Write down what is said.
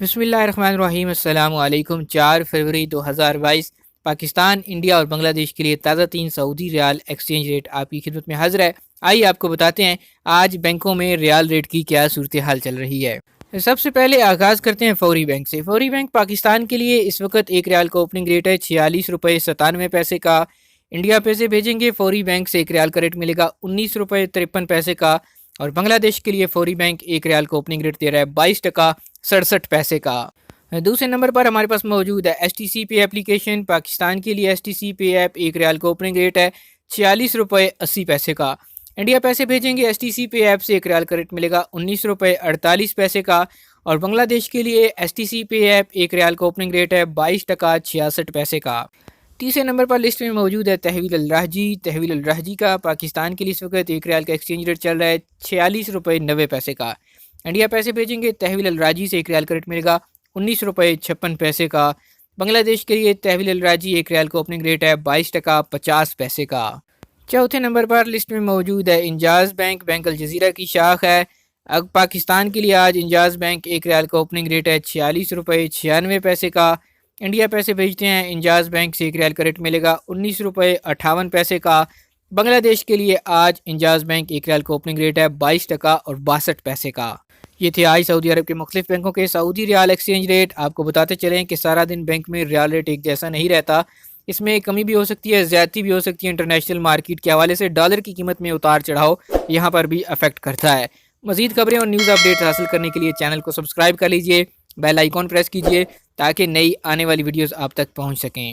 बिस्मिल्लाहिर्रहमानिर्रहीम। अस्सलाम वालेकुम। 4 फरवरी 2022 पाकिस्तान, इंडिया और बांग्लादेश के लिए ताज़ा 3 सऊदी रियाल एक्सचेंज रेट आपकी खिदमत में हाजिर है। आइए आपको बताते हैं आज बैंकों में रियाल रेट की क्या सूरत हाल चल रही है। सबसे पहले आगाज़ करते हैं फौरी बैंक से। फौरी बैंक पाकिस्तान के लिए इस वक्त एक रियाल का ओपनिंग रेट है 46 रुपये 97 पैसे का। इंडिया पैसे भेजेंगे फौरी बैंक से एक रियाल का रेट मिलेगा 19 रुपये 53 पैसे का। और बांग्लादेश के लिए फौरी बैंक एक रियाल का ओपनिंग रेट दे रहा है 22 टका 67 पैसे का। दूसरे नंबर पर हमारे पास मौजूद है STC पे एप्लीकेशन। पाकिस्तान के लिए STC पे ऐप एक रियाल का ओपनिंग रेट है 46 रुपये 80 पैसे का। इंडिया पैसे भेजेंगे STC पे ऐप से एक रियाल का रेट मिलेगा 19 रुपये 48 पैसे का। और बांग्लादेश के लिए STC पे ऐप एक रियाल का ओपनिंग रेट है 22 टका 66 पैसे का। तीसरे नंबर पर लिस्ट में मौजूद है तहवील अल राहजी। तहवील अल राहजी का पाकिस्तान के लिए इस वक्त एक रियाल का एक्सचेंज रेट चल रहा है 46 रुपये 90 पैसे का। इंडिया पैसे भेजेंगे तहवील अल राजी से एक रियाल का रेट मिलेगा 19 रुपये 56 पैसे का। बांग्लादेश के लिए तहवील अल राजी एक रियाल का ओपनिंग रेट है 22 टका 50 पैसे का। चौथे नंबर पर लिस्ट में मौजूद है इंजाज बैंक। बैंक अल जजीरा की शाख है। अब पाकिस्तान के लिए आज इंजाज बैंक एक रियाल का ओपनिंग रेट है 46 रुपये 96 पैसे का। इंडिया पैसे भेजते हैं इंजाज बैंक से एक रियाल का रेट मिलेगा 19 रुपये 58 पैसे का। बांग्लादेश के लिए आज इंजाज बैंक एक रियाल का ओपनिंग रेट है 22 टका 62 पैसे का। ये थे आज सऊदी अरब के मुख्तलिफ बैंकों के सऊदी रियाल एक्सचेंज रेट। आपको बताते चलें कि सारा दिन बैंक में रियाल रेट एक जैसा नहीं रहता, इसमें कमी भी हो सकती है, ज़्यादती भी हो सकती है। इंटरनेशनल मार्केट के हवाले से डॉलर की कीमत में उतार चढ़ाव यहाँ पर भी अफेक्ट करता है। मज़ीद खबरें और न्यूज़ अपडेट हासिल करने के लिए चैनल को सब्सक्राइब कर लीजिए, बेल आइकॉन प्रेस कीजिए ताकि नई आने वाली वीडियोस आप तक पहुंच सकें।